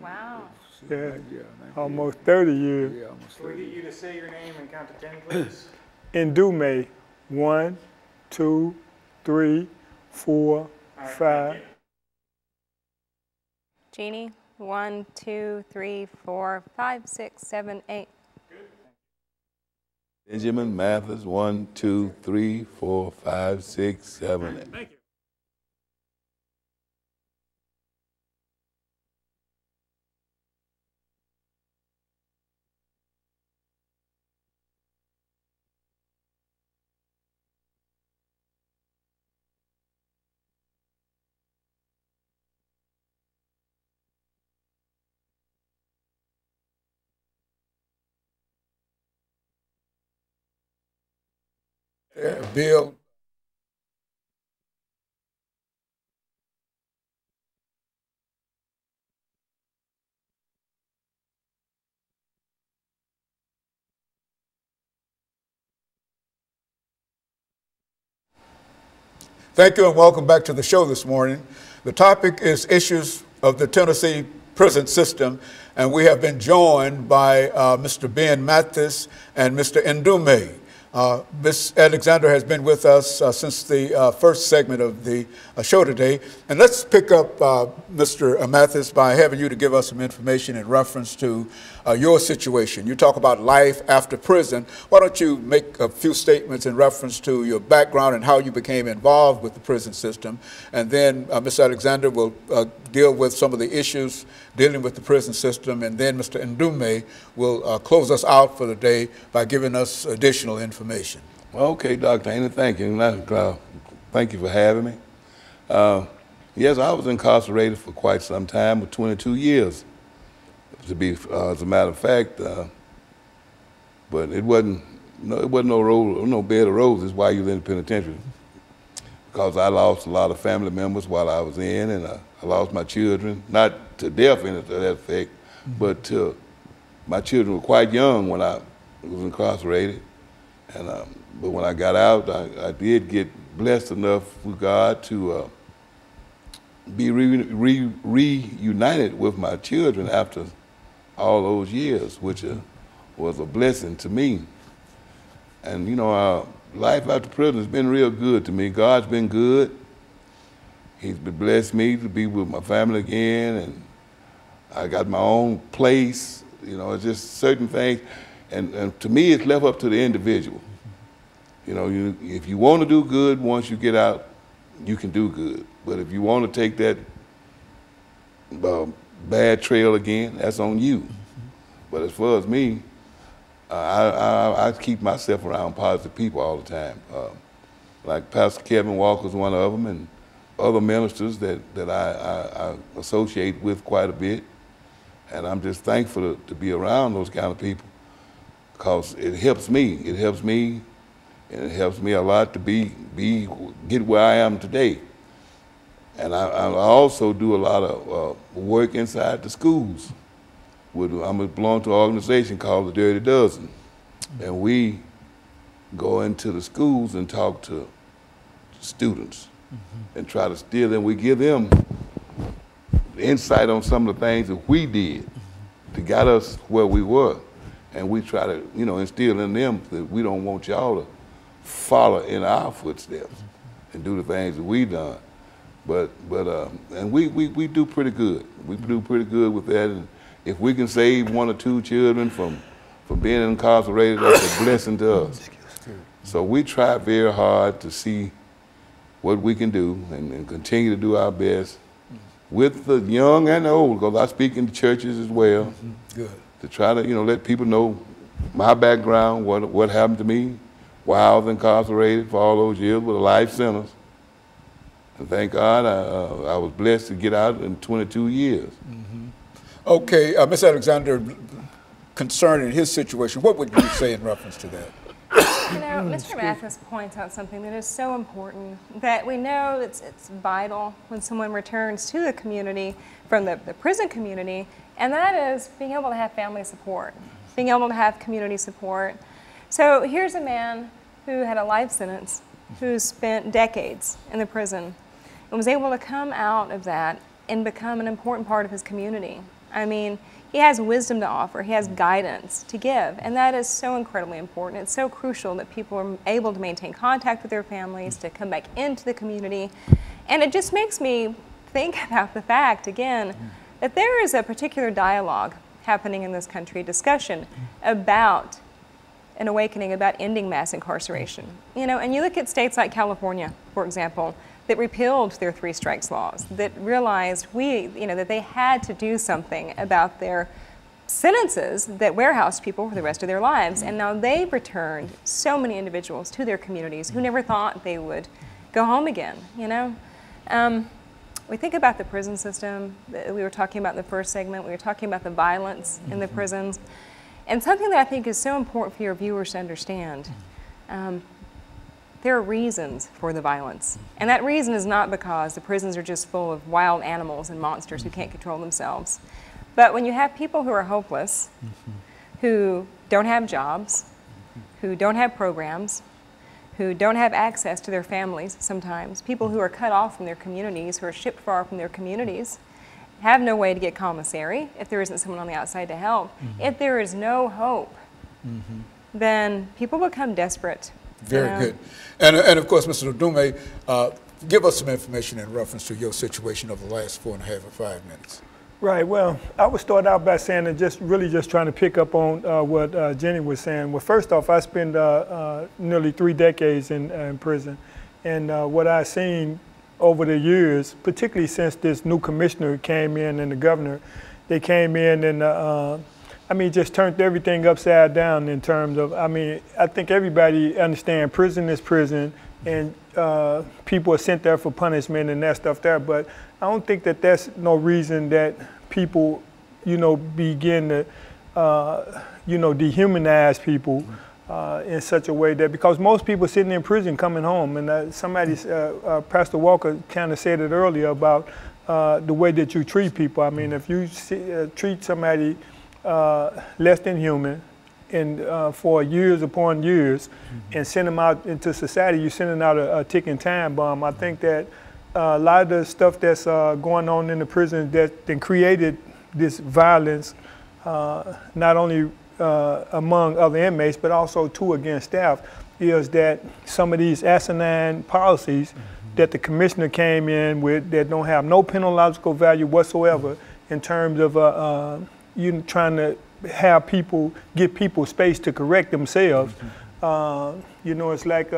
Wow. Yeah, almost 30 years. Yeah, almost Can we 30 get you to say your name and count to 10, please? Indume, 1, 2, 3, 4, 5. Jeannie, 1, 2, 3, 4, 5, 6, 7, 8. Benjamin, Mathis, 1, 2, 3, 4, 5, 6, 7, 8. Thank you. Bill. Thank you and welcome back to the show this morning. The topic is issues of the Tennessee prison system, and we have been joined by Mr. Ben Mathis and Mr. Indume. Ms. Alexander has been with us since the first segment of the show today. And let's pick up Mr. Mathis by having you to give us some information in reference to your situation. You talk about life after prison. Why don't you make a few statements in reference to your background and how you became involved with the prison system. And then Ms. Alexander will deal with some of the issues dealing with the prison system. And then Mr. Indume will close us out for the day by giving us additional information. Okay, Dr. Haney, thank you. Thank you for having me. Yes, I was incarcerated for quite some time, 22 years, to be, as a matter of fact. But it wasn't no bed of roses while you were in the penitentiary, because I lost a lot of family members while I was in, and I lost my children, not to death in that effect, but my children were quite young when I was incarcerated. And but when I got out, I did get blessed enough with God to be reunited with my children after all those years, which was a blessing to me. And you know, life after prison has been real good to me. God's been good. He's blessed me to be with my family again, and I got my own place. You know, it's just certain things. And to me, it's left up to the individual. You know, if you want to do good once you get out, you can do good. But if you want to take that bad trail again, that's on you. But as far as me, I keep myself around positive people all the time. Like Pastor KWalker is one of them, and other ministers that I associate with quite a bit. And I'm just thankful to be around those kind of people, because it helps me. It helps me, and it helps me a lot to get where I am today. And I also do a lot of work inside the schools. I belong to an organization called the Dirty Dozen, and we go into the schools and talk to students and try to steer them. We give them insight on some of the things that we did to get us where we were. And we try to, you know, instill in them that we don't want y'all to follow in our footsteps and do the things that we done. And we do pretty good. We do pretty good with that. And if we can save 1 or 2 children from being incarcerated, that's a blessing to us. So we try very hard to see what we can do and continue to do our best with the young and the old, because I speak in the churches as well. Good. To try to, you know, let people know my background, what happened to me while I was incarcerated for all those years with a life sentence. And thank God I was blessed to get out in 22 years. Okay, Ms. Alexander, concerning his situation, what would you say in reference to that? You know, Mr. Mathis points out something that is so important, that we know it's vital when someone returns to the community from the prison community, and that is being able to have family support, being able to have community support. So here's a man who had a life sentence, who spent decades in the prison, and was able to come out of that and become an important part of his community. I mean, he has wisdom to offer, he has guidance to give, and that is so incredibly important. It's so crucial that people are able to maintain contact with their families, to come back into the community, and it just makes me think about the fact, again, that there is a particular dialogue happening in this country, discussion about an awakening, about ending mass incarceration. You know, and you look at states like California, for example, that repealed their 3 strikes laws, that realized that they had to do something about their sentences that warehoused people for the rest of their lives. And now they've returned so many individuals to their communities who never thought they would go home again, you know? We think about the prison system. We were talking about in the first segment. We were talking about the violence in the prisons. And something that I think is so important for your viewers to understand, there are reasons for the violence. And that reason is not because the prisons are just full of wild animals and monsters who can't control themselves. But when you have people who are hopeless, who don't have jobs, who don't have programs, who don't have access to their families sometimes, people who are cut off from their communities, who are shipped far from their communities, have no way to get commissary if there isn't someone on the outside to help. If there is no hope, then people become desperate. Very good. And of course, Mr. Indume, give us some information in reference to your situation over the last 4.5 or 5 minutes. Right. Well, I would start out by saying that just trying to pick up on what Jenny was saying. Well, first off, I spent nearly 3 decades in prison, and what I've seen over the years, particularly since this new commissioner came in and the governor, they came in and just turned everything upside down in terms of, I think everybody understands prison is prison, and people are sent there for punishment and that stuff there, but I don't think that that's no reason that people, begin to, dehumanize people in such a way that, because most people sitting in prison coming home, and Pastor Walker kind of said it earlier about the way that you treat people. I mean, if you treat somebody less than human, and for years upon years, and send them out into society, you're sending out a ticking time bomb. I think that a lot of the stuff that's going on in the prison that created this violence, not only among other inmates, but also too against staff, is that some of these asinine policies that the commissioner came in with that don't have no penological value whatsoever in terms of trying to have people, give people space to correct themselves. It's like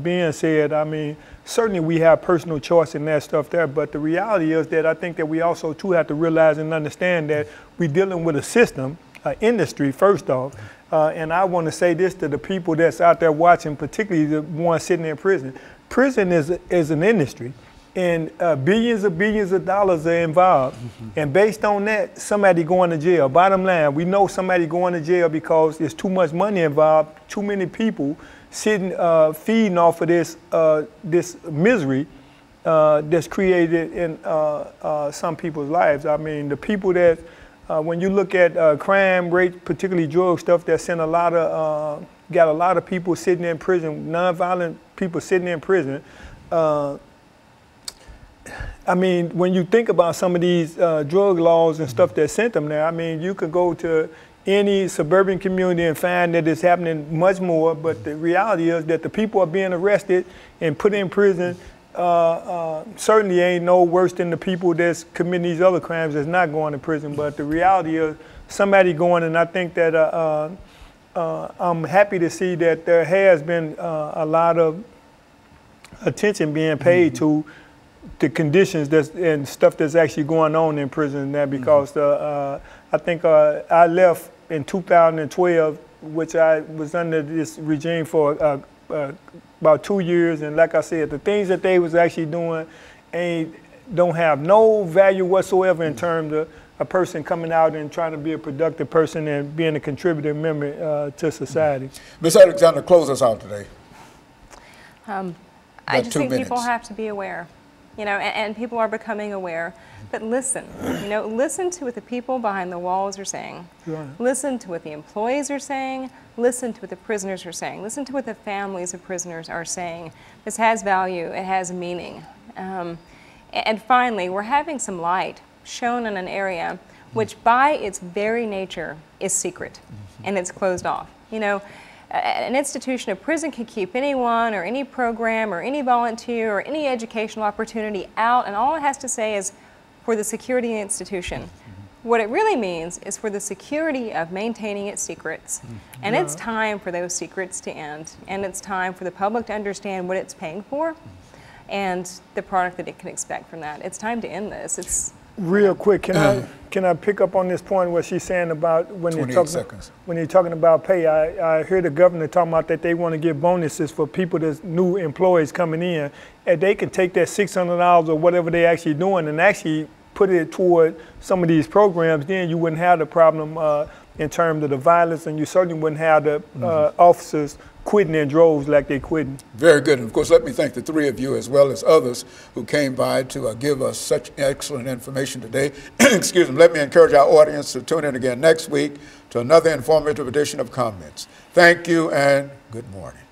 Ben said, certainly we have personal choice in that stuff there, but the reality is that I think that we also too have to realize and understand that we're dealing with a system, industry first off, and I want to say this to the people that's out there watching, particularly the ones sitting in prison. Prison is an industry, and billions of dollars are involved. And based on that, somebody going to jail. Bottom line, we know somebody going to jail because there's too much money involved, too many people sitting, feeding off of this misery that's created in some people's lives. I mean, the people that, when you look at crime rate, particularly drug stuff, that sent got a lot of people sitting in prison, nonviolent people sitting in prison. When you think about some of these drug laws and stuff that sent them there, you could go to any suburban community and find that it's happening much more, but the reality is that the people are being arrested and put in prison certainly ain't no worse than the people that's committing these other crimes that's not going to prison. But the reality is somebody going, and I think that I'm happy to see that there has been a lot of attention being paid to the conditions and stuff that's actually going on in prison now, because I think I left in 2012, which I was under this regime for about 2 years, and like I said, the things that they was actually doing don't have no value whatsoever in terms of a person coming out and trying to be a productive person and being a contributing member to society. Ms. Alexander, close us out today. I just think people have to be aware. And people are becoming aware. But listen, listen to what the people behind the walls are saying. Right. Listen to what the employees are saying. Listen to what the prisoners are saying. Listen to what the families of prisoners are saying. This has value. It has meaning. And finally, we're having some light shown in an area which by its very nature is secret and it's closed off. You know, an institution, a prison can keep anyone or any program or any volunteer or any educational opportunity out, and all it has to say is for the security of the institution. What it really means is for the security of maintaining its secrets. And it's time for those secrets to end. And it's time for the public to understand what it's paying for and the product that it can expect from that. It's time to end this. It's real quick. Can I pick up on this point what she's saying about when you're talking about pay? I heard the governor talking about that they want to give bonuses for people that's new employees coming in, and they can take that $600 or whatever they're actually doing and actually put it toward some of these programs. Then you wouldn't have the problem in terms of the violence, and you certainly wouldn't have the officers quitting in droves like they quitting. Very good. And of course, let me thank the three of you as well as others who came by to give us such excellent information today. Excuse me. Let me encourage our audience to tune in again next week to another informative edition of Comments. Thank you and good morning.